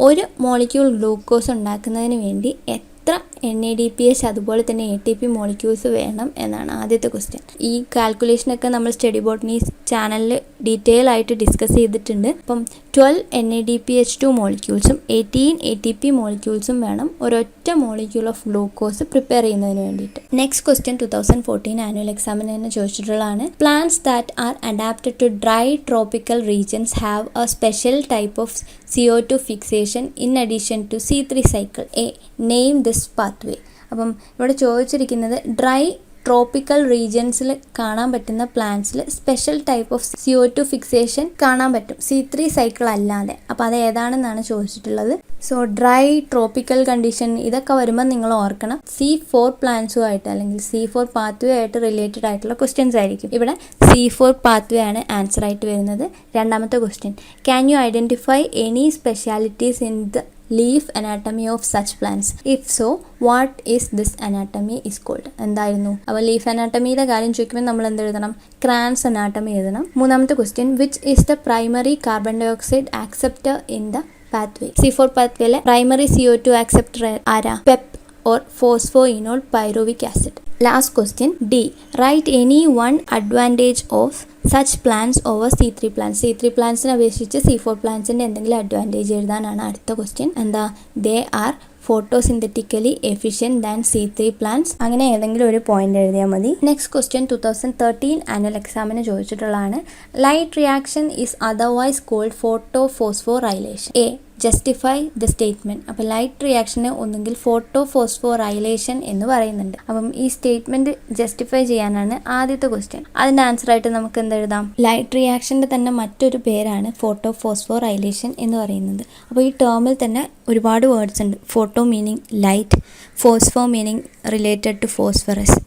ഒരു മോളിക്യൂൾ ഗ്ലൂക്കോസ് ഉണ്ടാക്കുന്നതിന് വേണ്ടി എത്ര NADPH അതുപോലെ തന്നെ ATP മോളിക്യൂൾസ് വേണം എന്നാണ് ആദ്യത്തെ ക്വസ്റ്റ്യൻ. ഈ കാൽക്കുലേഷനൊക്കെ നമ്മൾ സ്റ്റഡി ബോട്ടണി ചാനലിൽ ഡീറ്റെയിൽ ആയിട്ട് ഡിസ്കസ് ചെയ്തിട്ടുണ്ട്. അപ്പം 12 NADPH2 മോളിക്യൂൾസും 18 ATP മോളിക്യൂൾസും വേണം ഒരൊറ്റ മോളിക്യൂൾ ഓഫ് ഗ്ലൂക്കോസ് പ്രിപ്പയർ ചെയ്യുന്നതിന് വേണ്ടിയിട്ട്. നെക്സ്റ്റ് ക്വസ്റ്റ്യൻ 2014 ആനുവൽ എക്സാമിന് തന്നെ ചോദിച്ചിട്ടുള്ളതാണ്. Plants that are adapted to dry tropical regions have a special type of CO2 fixation in addition to C3 cycle. A, name this pathway. അപ്പം ഇവിടെ ചോദിച്ചിരിക്കുന്നത് dry tropical റീജിയൻസിൽ കാണാൻ പറ്റുന്ന പ്ലാന്റ്സിൽ special type of CO2 fixation കാണാൻ പറ്റും C3 cycle അല്ലാതെ. അപ്പോൾ അത് ഏതാണെന്നാണ് ചോദിച്ചിട്ടുള്ളത്. സോ ഡ്രൈ ട്രോപ്പിക്കൽ കണ്ടീഷൻ ഇതൊക്കെ വരുമ്പോൾ നിങ്ങൾ ഓർക്കണം C4 പ്ലാന്റ്സുമായിട്ട് അല്ലെങ്കിൽ C4 പാത്വേ ആയിട്ട് റിലേറ്റഡ് ആയിട്ടുള്ള ക്വസ്റ്റ്യൻസ് ആയിരിക്കും. ഇവിടെ C4 പാത്വേ ആണ് ആൻസർ ആയിട്ട് വരുന്നത്. രണ്ടാമത്തെ question, can you identify any specialities in the leaf anatomy of such plants? If so what is this anatomy is called? എന്തായിരുന്നു? അപ്പോൾ ലീഫ് അനാട്ടമിയുടെ കാര്യം ചോദിക്കുമ്പോൾ നമ്മൾ എന്ത് എഴുതണം? ക്രാൻസ് അനാട്ടമി എഴുതണം. മൂന്നാമത്തെ question, which is the primary carbon dioxide acceptor in the pathway? C4 pathway primary CO2 acceptor ആരാ? PEP or phosphoenol pyruvic acid. Last question, D. Write any one advantage of such plants over C3 plants. C3 പ്ലാന്റ്സിനെ അപേക്ഷിച്ച് C4 പ്ലാന്റ്സിന്റെ എന്തെങ്കിലും advantage എഴുതാനാണ് അടുത്ത question. എന്താ? They are photosynthetically efficient than C3 plants. അങ്ങനെ ഏതെങ്കിലും ഒരു point എഴുതിയാൽ മതി. നെക്സ്റ്റ് ക്വസ്റ്റ്യൻ 2013 ആനുവൽ എക്സാമിന് ചോദിച്ചിട്ടുള്ളതാണ്. Light reaction is otherwise called photophosphorylation. A. Justify the statement. അപ്പം ലൈറ്റ് റിയാക്ഷനെ ഒന്നുകിൽ ഫോട്ടോഫോസ്ഫോറൈലേഷൻ എന്ന് പറയുന്നുണ്ട്. അപ്പം ഈ സ്റ്റേറ്റ്മെന്റ് ജസ്റ്റിഫൈ ചെയ്യാനാണ് ആദ്യത്തെ ക്വസ്റ്റ്യൻ. അതിന്റെ ആൻസർ ആയിട്ട് നമുക്ക് എന്തെഴുതാം? ലൈറ്റ് റിയാക്ഷന്റെ തന്നെ മറ്റൊരു പേരാണ് ഫോട്ടോഫോസ്ഫോറൈലേഷൻ എന്ന് പറയുന്നത്. അപ്പോൾ ഈ ടേമിൽ തന്നെ ഒരുപാട് വേർഡ്സ് ഉണ്ട്. Photo meaning light, phospho meaning related to phosphorus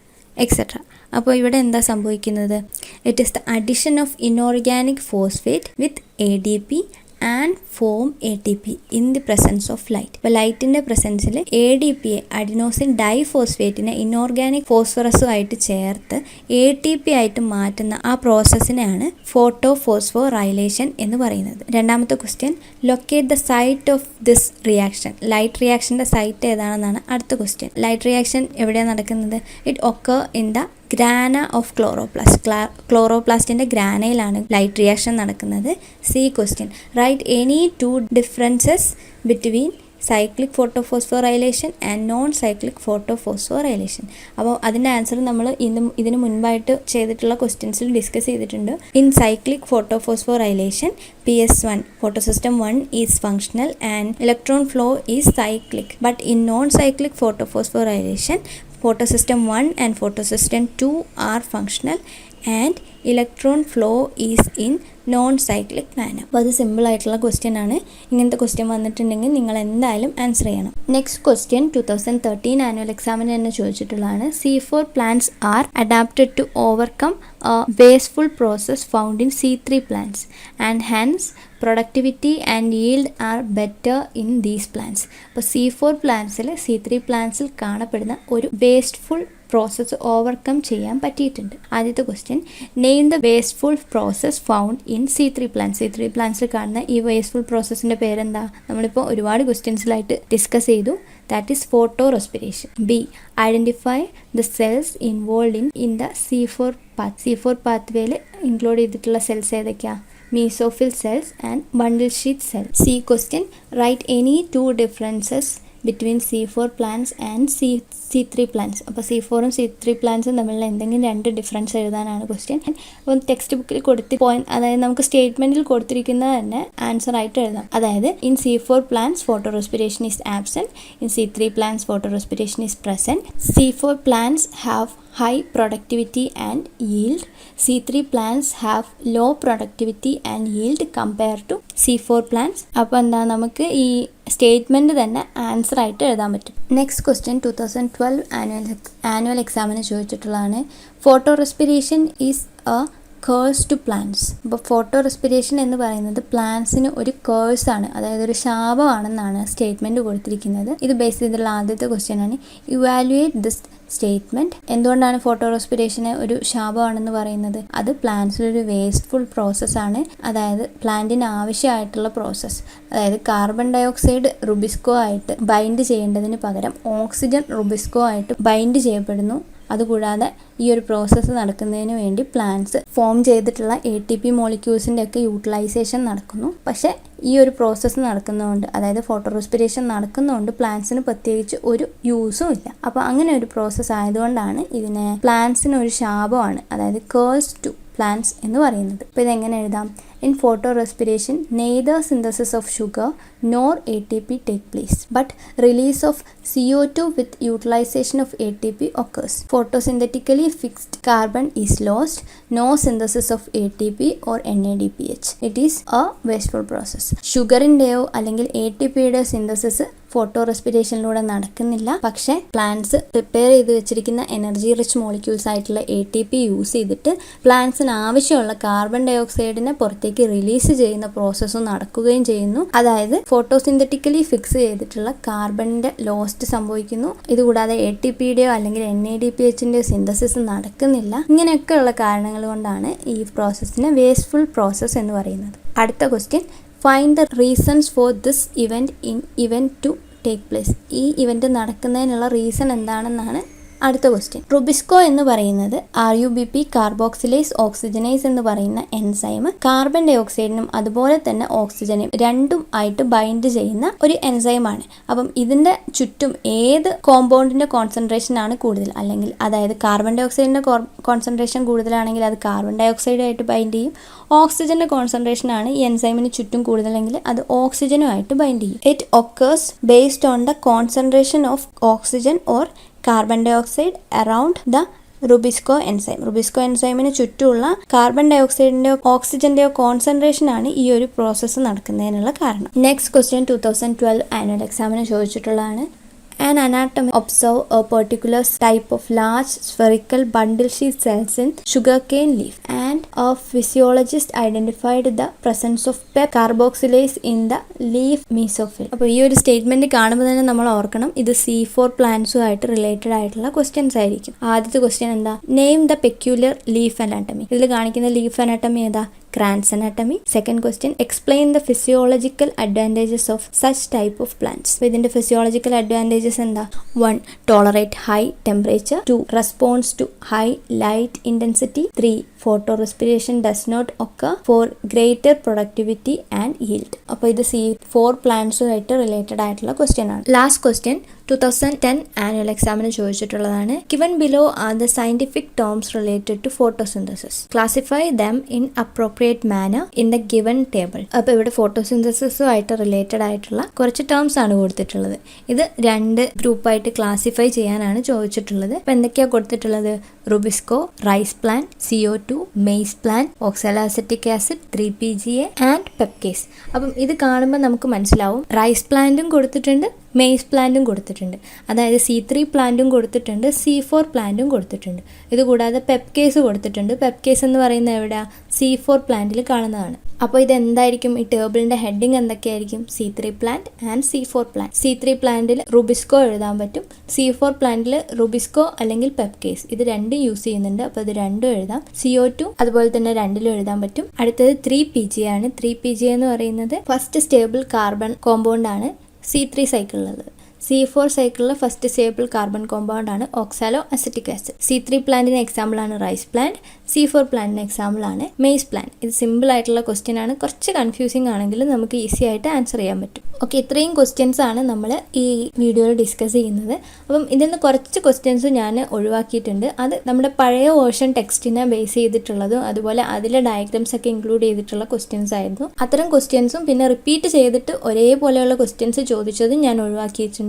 etcetera. അപ്പോൾ ഇവിടെ എന്താ സംഭവിക്കുന്നത്? It is the addition of inorganic phosphate with ADP and form ATP in the presence of light. അപ്പോൾ ലൈറ്റിൻ്റെ പ്രസൻസിൽ ADP അഡിനോസിൻ ഡൈഫോസ്ഫേറ്റിനെ ഇനോർഗാനിക് ഫോസ്ഫറസുമായിട്ട് ചേർത്ത് ATP ആയിട്ട് മാറ്റുന്ന ആ പ്രോസസ്സിനെയാണ് ഫോട്ടോഫോസ്ഫോറൈലേഷൻ എന്ന് പറയുന്നത്. രണ്ടാമത്തെ question, locate the site of this reaction. Light റിയാക്ഷൻ്റെ സൈറ്റ് ഏതാണെന്നാണ് അടുത്ത ക്വസ്റ്റ്യൻ. ലൈറ്റ് റിയാക്ഷൻ എവിടെയാണ് നടക്കുന്നത്? It occur in the grana of chloroplast. ക്ലോറോപ്ലാസ്റ്റിൻ്റെ ഗ്രാനയിലാണ് ലൈറ്റ് റിയാക്ഷൻ നടക്കുന്നത്. C question, write any two differences between cyclic photophosphorylation and non cyclic photophosphorylation. അപ്പോൾ അതിൻ്റെ ആൻസർ നമ്മൾ ഇതിന് മുൻപായിട്ട് ചെയ്തിട്ടുള്ള ക്വസ്റ്റ്യൻസിൽ ഡിസ്കസ് ചെയ്തിട്ടുണ്ട്. In cyclic photophosphorylation PS1 photosystem 1 is functional and electron flow is cyclic, but in non-cyclic photophosphorylation photosystem 1 and photosystem 2 are functional and electron flow is in non-cyclic manner. അപ്പോൾ അത് സിമ്പിൾ ആയിട്ടുള്ള question ആണ്. ഇങ്ങനത്തെ question വന്നിട്ടുണ്ടെങ്കിൽ നിങ്ങൾ എന്തായാലും answer ചെയ്യണം. Next question 2013 annual എക്സാമിന് തന്നെ ചോദിച്ചിട്ടുള്ളതാണ്. C4 plants are adapted to overcome a wasteful process found in C3 plants and hence productivity and yield are better in these plants. അപ്പോൾ C4 പ്ലാന്റ്സിൽ C3 പ്ലാന്റ്സിൽ കാണപ്പെടുന്ന ഒരു വേസ്റ്റ്ഫുൾ പ്രോസസ്സ് ഓവർകം ചെയ്യാൻ പറ്റിയിട്ടുണ്ട്. ആദ്യത്തെ question, name the wasteful process found in C3 plants. C3 പ്ലാന്റ്സിൽ കാണുന്ന ഈ wasteful പ്രോസസ്സിൻ്റെ പേരെന്താ? നമ്മളിപ്പോൾ ഒരുപാട് ക്വസ്റ്റ്യൻസിലായിട്ട് ഡിസ്കസ് ചെയ്തു. That is photorespiration. B. Identify the cells involve in the C4 പാത്വേയിൽ ഇൻക്ലൂഡ് ചെയ്തിട്ടുള്ള സെൽസ് ഏതൊക്കെയാണ്? Mesophyll cells and bundle sheath cells. C question, write any two differences between C4 plants and C3 plants. അപ്പോൾ C4ഉം C3 പ്ലാന്റ്സും തമ്മിലുള്ള എന്തെങ്കിലും രണ്ട് difference എഴുതാനാണ് question. അപ്പം text ബുക്കിൽ പോയിന്റ്, അതായത് നമുക്ക് സ്റ്റേറ്റ്മെന്റിൽ കൊടുത്തിരിക്കുന്നത് തന്നെ ആൻസർ ആയിട്ട് എഴുതാം. അതായത് in C4 plants photo respiration is absent, in C3 plants photo respiration is present. C4 plants have high productivity and yield. C3 plants have low productivity and yield compared to C4 plants. അപ്പോൾ എന്താ, നമുക്ക് ഈ statement തന്നെ answer ആയിട്ട് എഴുതാൻ പറ്റും. Next question 2012 annual എക്സാമിന് ചോദിച്ചിട്ടുള്ളതാണ്. Photorespiration is a curse to plants. അപ്പോൾ ഫോട്ടോ റെസ്പിറേഷൻ എന്ന് പറയുന്നത് പ്ലാന്റ്സിന് ഒരു കേഴ്സ് ആണ്, അതായത് ഒരു ശാപമാണെന്നാണ് സ്റ്റേറ്റ്മെന്റ് കൊടുത്തിരിക്കുന്നത്. ഇത് ബേസ് ചെയ്തിട്ടുള്ള ആദ്യത്തെ ക്വസ്റ്റ്യൻ ആണ്. Evaluate this statement. എന്തുകൊണ്ടാണ് ഫോട്ടോ റെസ്പിറേഷന് ഒരു ശാപമാണെന്ന് പറയുന്നത്? അത് പ്ലാന്റ്സിലൊരു വേസ്റ്റ്ഫുൾ പ്രോസസ്സാണ്. അതായത് പ്ലാന്റിന് ആവശ്യമായിട്ടുള്ള പ്രോസസ്സ്, അതായത് കാർബൺ ഡൈ ഓക്സൈഡ് റുബിസ്കോ ആയിട്ട് ബൈൻഡ് ചെയ്യേണ്ടതിന് പകരം ഓക്സിജൻ റുബിസ്കോ ആയിട്ട് ബൈൻഡ് ചെയ്യപ്പെടുന്നു. അതുകൂടാതെ ഈ ഒരു പ്രോസസ്സ് നടക്കുന്നതിന് വേണ്ടി പ്ലാന്റ്സ് ഫോം ചെയ്തിട്ടുള്ള ATP മോളിക്യൂൾസിൻ്റെ ഒക്കെ യൂട്ടിലൈസേഷൻ നടക്കുന്നു. പക്ഷേ ഈ ഒരു പ്രോസസ്സ് നടക്കുന്നതുകൊണ്ട്, അതായത് ഫോട്ടോ റെസ്പിറേഷൻ നടക്കുന്നതുകൊണ്ട് പ്ലാന്റ്സിന് പ്രത്യേകിച്ച് ഒരു യൂസും ഇല്ല. അപ്പോൾ അങ്ങനെ ഒരു പ്രോസസ്സ് ആയതുകൊണ്ടാണ് ഇതിനെ പ്ലാന്റ്സിന് ഒരു ശാപമാണ്, അതായത് കേഴ്സ് ടു പ്ലാന്റ്സ് എന്ന് പറയുന്നത്. അപ്പോൾ ഇതെങ്ങനെ എഴുതാം? In photorespiration, neither synthesis of sugar nor ATP take place, but release of CO2 with utilization of ATP occurs. Photosynthetically fixed carbon is lost. No synthesis of ATP or NADPH. It is a wasteful process. ഷുഗറിൻ്റെയോ അല്ലെങ്കിൽ ATPയുടെ synthesis photo റെസ്പിറേഷനിലൂടെ നടക്കുന്നില്ല. പക്ഷേ plants prepare ചെയ്ത് വെച്ചിരിക്കുന്ന energy rich molecules ആയിട്ടുള്ള ATP use ചെയ്തിട്ട് പ്ലാന്റ്സിന് ആവശ്യമുള്ള carbon dye ഓക്സൈഡിനെ പുറത്തേക്ക് release ചെയ്യുന്ന പ്രോസസ്സും നടക്കുകയും ചെയ്യുന്നു. അതായത് ഫോട്ടോസിന്തറ്റിക്കലി ഫിക്സ് ചെയ്തിട്ടുള്ള കാർബണിന്റെ ലോസ്റ്റ് സംഭവിക്കുന്നു. ഇതുകൂടാതെ ATPയുടെയോ അല്ലെങ്കിൽ NADPHന്റെയോ സിന്തസിസ് നടക്കുന്നില്ല. ഇങ്ങനെയൊക്കെയുള്ള കാരണങ്ങൾ കൊണ്ടാണ് ഈ പ്രോസസ്സിനെ വേസ്റ്റ്ഫുൾ പ്രോസസ്സ് എന്ന് പറയുന്നത്. അടുത്ത question, find the reasons for this event to take place. ഈ ഇവന്റ് നടക്കുന്നതിനുള്ള റീസൺ എന്താണെന്നാണ് അടുത്ത ക്വസ്റ്റ്യൻ. റുബിസ്കോ എന്ന് പറയുന്നത് RUBP കാർബോക്സിലേസ് ഓക്സിജനേസ് എന്ന് പറയുന്ന എൻസൈം കാർബൺ ഡൈ ഓക്സൈഡിനും അതുപോലെ തന്നെ ഓക്സിജനും രണ്ടും ആയിട്ട് ബൈൻഡ് ചെയ്യുന്ന ഒരു എൻസൈമാണ്. അപ്പം ഇതിന്റെ ചുറ്റും ഏത് കോമ്പൗണ്ടിന്റെ കോൺസെൻട്രേഷൻ ആണ് കൂടുതൽ, അല്ലെങ്കിൽ അതായത് കാർബൺ ഡൈ ഓക്സൈഡിന്റെ കോൺസെൻട്രേഷൻ കൂടുതലാണെങ്കിൽ അത് കാർബൺ ഡൈ ഓക്സൈഡുമായിട്ട് ബൈൻഡ് ചെയ്യും. ഓക്സിജന്റെ കോൺസെൻട്രേഷൻ ആണ് ഈ എൻസൈമിന് ചുറ്റും കൂടുതലെങ്കിൽ അത് ഓക്സിജനുമായിട്ട് ബൈൻഡ് ചെയ്യും. It occurs based on the concentration of oxygen or carbon dioxide around the Rubisco enzyme. Rubisco എൻസൈമിന് ചുറ്റുമുള്ള കാർബൺ ഡൈ ഓക്സൈഡിന്റെയോ ഓക്സിജന്റെയോ കോൺസെൻട്രേഷൻ ആണ് ഈ ഒരു പ്രോസസ്സ് നടക്കുന്നതിനുള്ള കാരണം. നെക്സ്റ്റ് ക്വസ്റ്റ്യൻ 2012 ആനുവൽ എക്സാമിന് ചോദിച്ചിട്ടുള്ളതാണ്. An anatomy observe a particular type of large spherical bundle sheath cells in sugarcane leaf, and a physiologist identified the presence of PEP carboxylase in the leaf mesophyll. അപ്പോൾ ഈ ഒരു statement കാണുമ്പോൾ തന്നെ നമ്മൾ ഓർക്കണം, ഇത് C4 പ്ലാന്റ്സുമായിട്ട് related ആയിട്ടുള്ള questions ആയിരിക്കും. ആദ്യത്തെ ക്വസ്റ്റ്യൻ എന്താ? Name the peculiar leaf anatomy. ഇതിൽ കാണിക്കുന്ന ലീഫ് അനാട്ടമി ഏതാ? Kranz anatomy. Second question, explain the physiological advantages of such type of plants. So ഇതിന്റെ physiological advantages എന്താ? 1. Tolerate high temperature. 2. Response to high light intensity. 3. Photorespiration does not occur. 4. Greater productivity and yield. അപ്പോൾ ഇത് C4 പ്ലാന്റ്സുമായിട്ട് related ആയിട്ടുള്ള question ആണ്. Last question 2010 annual എക്സാമിന് ചോദിച്ചിട്ടുള്ളതാണ്. Given below are the scientific terms related to photosynthesis. Classify them in appropriate manner in the given table. അപ്പോൾ ഇവിടെ ഫോട്ടോസിന്തസിസുമായിട്ട് related ആയിട്ടുള്ള കുറച്ച് terms ആണ് കൊടുത്തിട്ടുള്ളത്. ഇത് രണ്ട് ഗ്രൂപ്പായിട്ട് ക്ലാസിഫൈ ചെയ്യാനാണ് ചോദിച്ചിട്ടുള്ളത്. അപ്പോൾ എന്തൊക്കെയാണ് കൊടുത്തിട്ടുള്ളത്? Rubisco, rice plant, CO2, maize plant, oxaloacetic acid, 3PGA and PEPcase. അപ്പം ഇത് കാണുമ്പോൾ നമുക്ക് മനസ്സിലാവും റൈസ് പ്ലാന്റും കൊടുത്തിട്ടുണ്ട്, മെയ്സ് പ്ലാന്റും കൊടുത്തിട്ടുണ്ട്. അതായത് C3 പ്ലാന്റും കൊടുത്തിട്ടുണ്ട്, C4 പ്ലാന്റും കൊടുത്തിട്ടുണ്ട്. ഇതുകൂടാതെ പെപ്കേസ് കൊടുത്തിട്ടുണ്ട്. പെപ്കേസ് എന്ന് പറയുന്നത് എവിടെയാ? C4 പ്ലാന്റിൽ കാണുന്നതാണ്. അപ്പോൾ ഇതെന്തായിരിക്കും? ഈ ടേബിളിന്റെ ഹെഡിങ് എന്തൊക്കെയായിരിക്കും? C3 plant and C4 plant. C3 പ്ലാന്റിൽ റുബിസ്കോ എഴുതാൻ പറ്റും. C4 പ്ലാന്റിൽ റുബിസ്കോ അല്ലെങ്കിൽ പെപ്കേസ് ഇത് രണ്ടും യൂസ് ചെയ്യുന്നുണ്ട്. അപ്പോൾ ഇത് രണ്ടും എഴുതാം. CO2 അതുപോലെ തന്നെ രണ്ടിലും എഴുതാൻ പറ്റും. അടുത്തത് 3PGA ആണ്. 3PGA എന്ന് പറയുന്നത് ഫസ്റ്റ് സ്റ്റേബിൾ കാർബൺ കോമ്പൗണ്ട് ആണ് C3 സൈക്കിളിലുള്ളത്. C4 സൈക്കിളിലെ ഫസ്റ്റ് സ്റ്റേബിൾ കാർബൺ കോമ്പൗണ്ട് ആണ് ഓക്സാലോ അസറ്റിക് ആസിഡ്. C3 പ്ലാന്റിന് എക്സാമ്പിൾ ആണ് റൈസ് പ്ലാന്റ്. C4 പ്ലാന്റിന് എക്സാമ്പിൾ ആണ് മെയ്സ് പ്ലാന്റ്. ഇത് സിമ്പിൾ ആയിട്ടുള്ള ക്വസ്റ്റ്യൻ ആണ്. കുറച്ച് കൺഫ്യൂസിംഗ് ആണെങ്കിലും നമുക്ക് ഈസി ആയിട്ട് ആൻസർ ചെയ്യാൻ പറ്റും. ഓക്കെ, ഇത്രയും ക്വസ്റ്റ്യൻസ് ആണ് നമ്മൾ ഈ വീഡിയോയിൽ ഡിസ്കസ് ചെയ്യുന്നത്. അപ്പം ഇതിൽ നിന്ന് കുറച്ച് ക്വസ്റ്റ്യൻസ് ഞാൻ ഒഴിവാക്കിയിട്ടുണ്ട്. അത് നമ്മുടെ പഴയ വേർഷൻ ടെക്സ്റ്റിനെ ബേസ് ചെയ്തിട്ടുള്ളതും അതുപോലെ അതിലെ ഡയഗ്രാംസ് ഒക്കെ ഇൻക്ലൂഡ് ചെയ്തിട്ടുള്ള ക്വസ്റ്റ്യൻസ് ആയിരുന്നു. അത്തരം ക്വസ്റ്റ്യൻസും പിന്നെ റിപ്പീറ്റ് ചെയ്തിട്ട് ഒരേപോലെയുള്ള ക്വസ്റ്റ്യൻസ് ചോദിച്ചതും ഞാൻ ഒഴിവാക്കിയിട്ടുണ്ട്.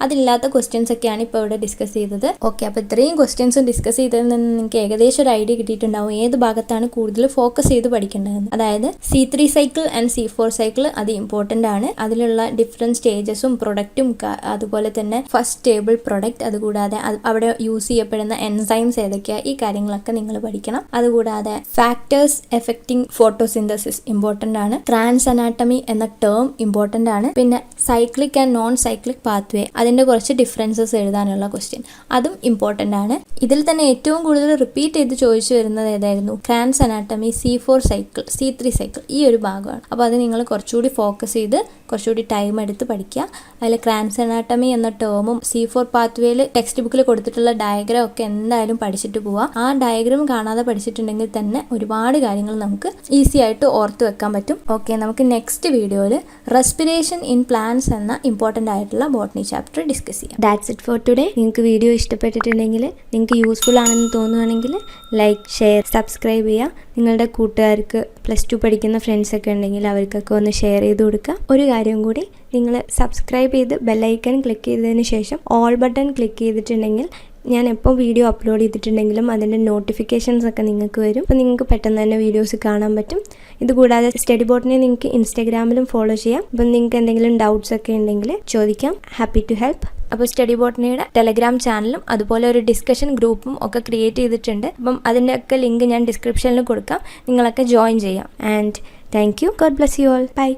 അതില്ലാത്ത ക്വസ്റ്റ്യൻസ് ഒക്കെയാണ് ഇപ്പോൾ ഇവിടെ ഡിസ്കസ് ചെയ്തത്. ഓക്കെ, അപ്പോൾ ഇത്രയും ക്വസ്റ്റ്യൻസ് ഡിസ്കസ് ചെയ്തതിൽ നിന്ന് നിങ്ങൾക്ക് ഏകദേശം ഒരു ഐഡിയ കിട്ടിയിട്ടുണ്ടാവും ഏത് ഭാഗത്താണ് കൂടുതൽ ഫോക്കസ് ചെയ്ത് പഠിക്കേണ്ടതെന്ന്. അതായത് C3 cycle and C4 cycle അത് ഇമ്പോർട്ടൻ്റ് ആണ്. അതിലുള്ള ഡിഫറെൻറ്റ് സ്റ്റേജസും പ്രൊഡക്റ്റും അതുപോലെ തന്നെ ഫസ്റ്റ് ടേബിൾ പ്രൊഡക്റ്റ്, അതുകൂടാതെ അവിടെ യൂസ് ചെയ്യപ്പെടുന്ന എൻസൈംസ് ഏതൊക്കെയാണ്, ഈ കാര്യങ്ങളൊക്കെ നിങ്ങൾ പഠിക്കണം. അതുകൂടാതെ ഫാക്ടേഴ്സ് എഫക്റ്റിംഗ് ഫോട്ടോസിന്തസിസ് ഇമ്പോർട്ടൻ്റ് ആണ്. ട്രാൻസ് അനാട്ടമി എന്ന ടേം ഇമ്പോർട്ടൻ്റ് ആണ്. പിന്നെ cyclic and non cyclic pathway അതിൻ്റെ കുറച്ച് ഡിഫറൻസസ് എഴുതാനുള്ള ക്വസ്റ്റ്യൻ അതും ഇമ്പോർട്ടൻ്റ് ആണ്. ഇതിൽ തന്നെ ഏറ്റവും കൂടുതൽ റിപ്പീറ്റ് ചെയ്ത് ചോദിച്ചു വരുന്നത് ഏതായിരുന്നു? Trans anatomy, C4 cycle, C3 cycle, ഈ ഒരു ഭാഗമാണ്. അപ്പോൾ അത് നിങ്ങൾ കുറച്ചുകൂടി ഫോക്കസ് ചെയ്ത് കുറച്ചുകൂടി ടൈം എടുത്ത് പഠിക്കുക. അതിൽ ക്രാൻസ് അനാട്ടമി എന്ന ടേമും C4 പാത്വേയിൽ ടെക്സ്റ്റ് ബുക്കിൽ കൊടുത്തിട്ടുള്ള ഡയഗ്രാം ഒക്കെ എന്തായാലും പഠിച്ചിട്ട് പോവുക. ആ ഡയഗ്രാം കാണാതെ പഠിച്ചിട്ടുണ്ടെങ്കിൽ തന്നെ ഒരുപാട് കാര്യങ്ങൾ നമുക്ക് ഈസി ആയിട്ട് ഓർത്ത് വെക്കാൻ പറ്റും. ഓക്കെ, നമുക്ക് നെക്സ്റ്റ് വീഡിയോയിൽ റെസ്പിറേഷൻ ഇൻ പ്ലാന്റ്സ് എന്ന ഇമ്പോർട്ടൻ്റ് ആയിട്ടുള്ള ബോട്ടണി ചാപ്റ്റർ ഡിസ്കസ് ചെയ്യാം. That's it for today. നിങ്ങൾക്ക് വീഡിയോ ഇഷ്ടപ്പെട്ടിട്ടുണ്ടെങ്കിൽ, നിങ്ങൾക്ക് യൂസ്ഫുൾ ആണെന്ന് തോന്നുകയാണെങ്കിൽ ലൈക്ക്, ഷെയർ, സബ്സ്ക്രൈബ് ചെയ്യുക. നിങ്ങളുടെ കൂട്ടുകാർക്ക് +2 പഠിക്കുന്ന ഫ്രണ്ട്സൊക്കെ ഉണ്ടെങ്കിൽ അവർക്കൊക്കെ ഒന്ന് ഷെയർ ചെയ്ത് കൊടുക്കുക. ഒരു കാര്യം കൂടി, നിങ്ങൾ സബ്സ്ക്രൈബ് ചെയ്ത് ബെല്ലൈക്കൺ ക്ലിക്ക് ചെയ്തതിന് ശേഷം ഓൾ ബട്ടൺ ക്ലിക്ക് ചെയ്തിട്ടുണ്ടെങ്കിൽ ഞാൻ എപ്പോൾ വീഡിയോ അപ്ലോഡ് ചെയ്തിട്ടുണ്ടെങ്കിലും അതിൻ്റെ നോട്ടിഫിക്കേഷൻസ് ഒക്കെ നിങ്ങൾക്ക് വരും. അപ്പോൾ നിങ്ങൾക്ക് പെട്ടെന്ന് തന്നെ വീഡിയോസ് കാണാൻ പറ്റും. ഇതുകൂടാതെ സ്റ്റഡി ബോട്ടിനെ നിങ്ങൾക്ക് ഇൻസ്റ്റാഗ്രാമിലും ഫോളോ ചെയ്യാം. അപ്പം നിങ്ങൾക്ക് എന്തെങ്കിലും ഡൗട്ട്സ് ഒക്കെ ഉണ്ടെങ്കിൽ ചോദിക്കാം. Happy to help. അപ്പോൾ സ്റ്റഡി ബോട്ടണിയുടെ ടെലഗ്രാം ചാനലും അതുപോലെ ഒരു ഡിസ്കഷൻ ഗ്രൂപ്പും ഒക്കെ ക്രിയേറ്റ് ചെയ്തിട്ടുണ്ട്. അപ്പം അതിൻ്റെയൊക്കെ ലിങ്ക് ഞാൻ ഡിസ്ക്രിപ്ഷനിൽ കൊടുക്കാം. നിങ്ങളൊക്കെ ജോയിൻ ചെയ്യാം. And thank you. God bless you all. By.